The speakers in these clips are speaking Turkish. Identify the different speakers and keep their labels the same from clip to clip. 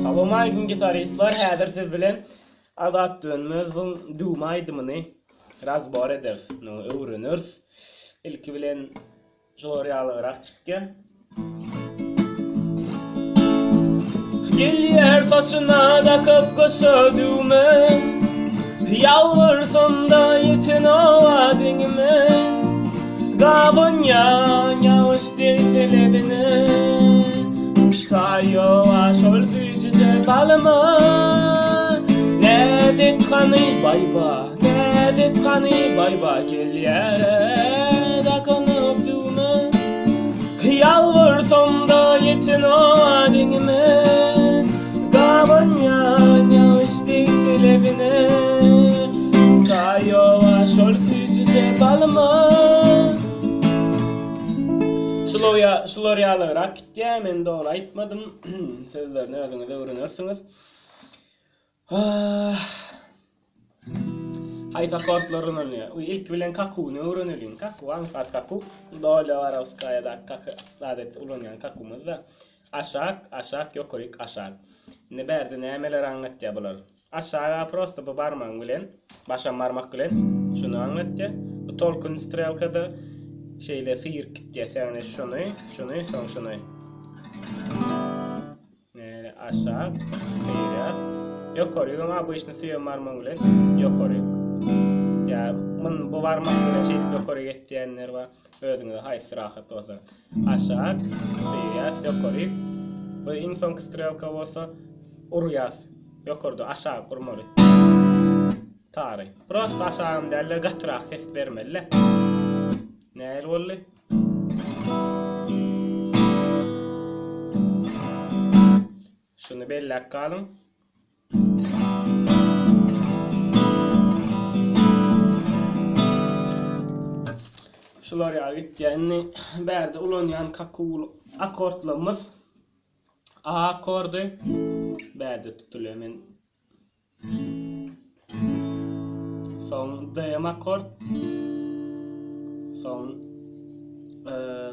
Speaker 1: Salam gitaristlar, häzir siz bilen adat dönmezin duma aydymyny razbar ederiz, öwreniriz. İlki bilen jolary çykýar. Gelýär saçyna da köpköşödümen, yalvarsam da ýeçen awadyňymy, gabyn ýaňaş delselebine, taýo aşol süýjüje balma, nädip gany bayba, nädip gany bayba gelýär da köpköşödümen, yalvarsam da ýeçen awadyňymy, gabyn ýaňaş delselebine, taýo aşol süýjüje balma. Şular ýalyrak gitdi, men dogry aýtmadym. Sizler nädeniňiz öwrenirsiňiz. Haýsy akortlar öňelýär. Ilk bilen kakuny öwrenelin. Kaku, ankat kaku. Dola Varovskaýa-da adet ulanýan kakumyz da. Aşak, ýokaryk, aşak. Ne berde nämeler aňlatýar bular. Aşaga prosta bu barmaň bilen, başa barmak bilen şunu aňlatýar. Bu tolkun strelkada şeyle sıyır gittiye sen şunu son şunu aşağı sıyır yukarı ama bu işte sıyır marmağın bilen yukarı ya bu varmak bilen şey yukarı gittiyenler var özünde hayır rahat olsa aşağı sıyır yukarı bu insan strelka olsa uruyaz yukarıda aşağı kurmalı tarih prost aşağım derler gatrak ses vermeli näil bolly? Şunu bellek kalın. Şular ýaly berde ulanýan kakul akortlarymyz. A akordy berde tutulýar men. Son D akord. Son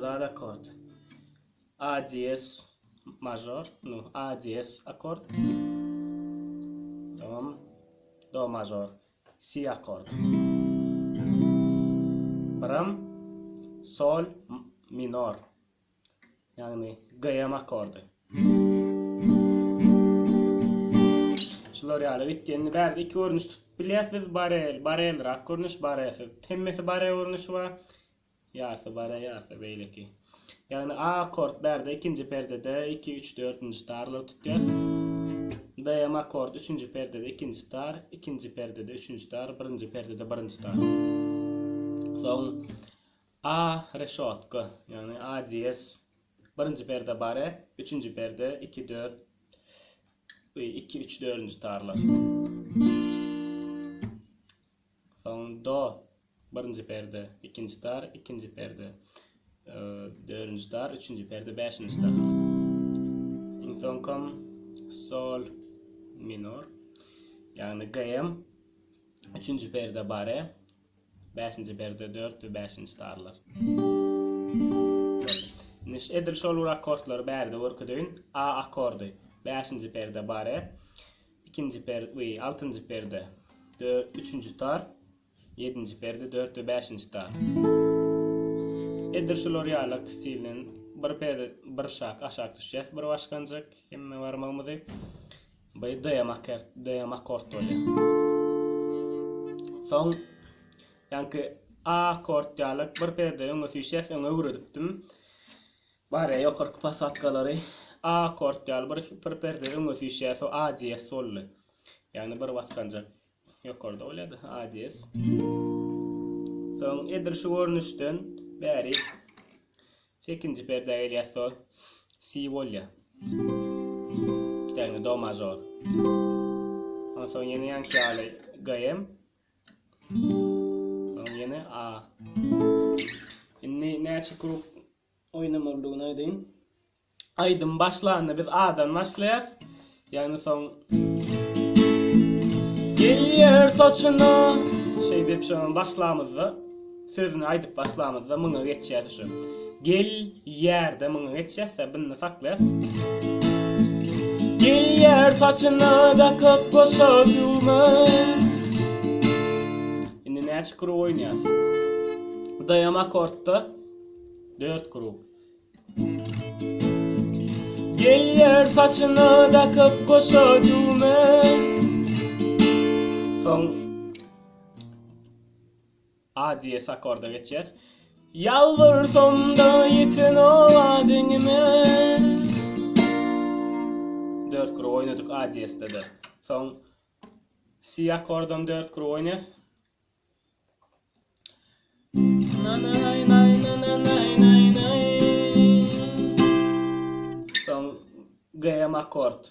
Speaker 1: da akord A diyez major, A diyez akord, tamam, do major, si akord, bram, sol minor, yani gayam akordu. Şular ýaly bitdiň berde iki görnüş bilýärsiz, barel rak görnüş, baresiz. Hemmesi bare görnüş var. Yarsı beyleki. Yani A akord berde ikinci perdede 2 3 4. tarlar tutýar. D akord 3. perdede ikinci tar, ikinci perdede 3. tar, birinci perdede birinci tar. Son A reşotka, yani A diyez birinci perde bare, 3. perde 2 4 2 3 4. tarlar. Son do birinci perde, ikinci tar, ikinci perde, dördüncü tar, üçüncü perde, beşinci tar. Son kom sol minor, yani gayem, üçüncü perde bare, beşinci perde, dört ve beşinci tarlar. Niş edir şol akortlar berde orkuduyun, A akordu, beşinci perde bare, ikinci perde, altıncı perde, üçüncü tar, 7. perde 4 ve 5. tar. Edir şular ýaly stilden bir perde bir şak aşağı düşýär, bir başganjak hemme barmagymyzy by D akord bolýar. Son ýanky A akord ýaly bir perde öňe süýşär, öňe öwredipdim. Bare ýokarky pasatkalary A akord ýaly bir perde öňe süýşär, so A diyez solly. Yani bir başganjak ýokarda bolýardy A diyez. Son edir şu görnüşden bäri 8. perde gelýär, si bolýar. Yani do major. Ondan sonra yine ýanky ýaly gayem. Son yine A. Inni näçe grup oýnamalygyny aýdyn. Aýdym başlandy, biz A'dan başlaýar. Yani son gelýär saçyna şey dep şoň başlamyzda sözüni aýdyp başlamyzda muňa geçýär şu. Gel ýerde muňa geçýärse bunu saklar. Gel yer saçını da kıpkısıdıma. Şimdi ne çıkır oynayaz? Dayam akortta 4 kruk. Yer saçını da kıpkısıdıma. Son A diyez akorda geçeceğiz. Yalvarsam da yetin o adınıma. 4 kuru oynadık A diyezde de. Son C akordum 4 kuru oynayız. Nay nay nay nay nay nay nay. Son G akord.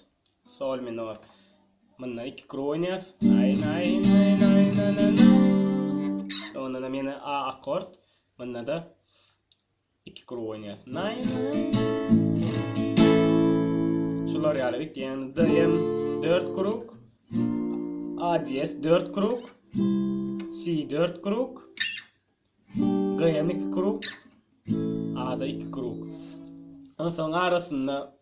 Speaker 1: Sol minor. Mına 2 kuru oynayız. Nay nay nay nay nay nay. Ondan mene A akord. Mına da 2 kuru oynayız. Nay nay. Şular yaradık. Yani dayım 4 kuruk. A diyez 4 kuruk. C 4 kuruk. G'm 2 kuruk. A'da 2 kuruk. Ondan sonra arasında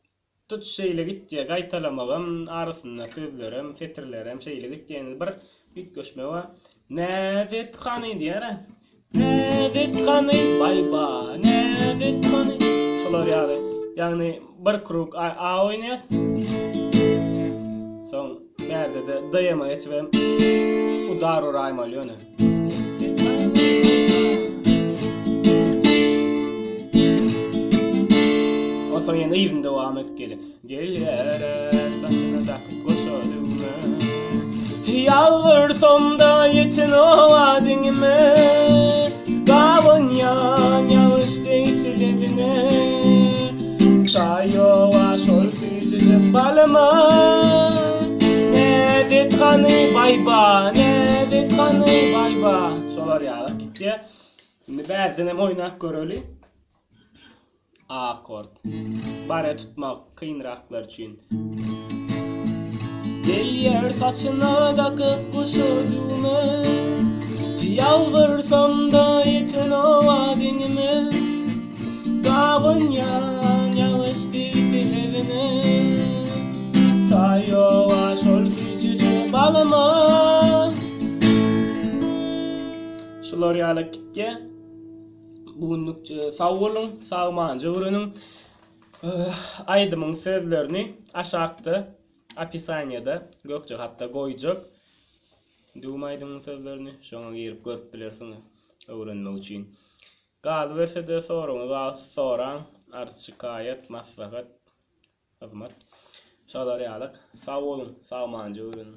Speaker 1: tut şeyle gitti. Gaytalamağım arasında sözlerim, setirlerim şeyle gitti. Yani bir büyük göçme var. Nevet kanı diyer. Nevet kanı bayba. Nevet kanı. Şular yaradık. Yani bir kuruk A oynayız. Son nerede de dayama geçmem. Udar orayım alıyor ne? O son yine evinde devam et geli. Gel yere saçına takıp koşadıma. Yalvarsam da yetin o adınıma. Gavın yan yağış değilsin evine. Çayova şol fücüzü balma. Nevet kanı bayba, nevet kanı bayba. Solar yağlar gitti. Şimdi berdenem oynak görölü. A akord. Bare tutmak kıyınraklar için. Gel yer saçına da kıpkısıdıma. Yalvarsam da yetin o adınıma. Gavın yan yağış değilsin evine. Tayova şol fücücü balama. Şular yağlık gitti. Bugünlük sağ olun, sağmanca öğrenin. Aydımın sözlerini aşağıda, apisaniyada gökçe hatta koyacak. Dumaydımın sözlerini şuna girip görüp bilirsiniz öğrenmek için. Gazı verse de soran arz şikayet, maslahat, hizmet. Şular yağlık. Sağ olun, sağmanca öğrenin.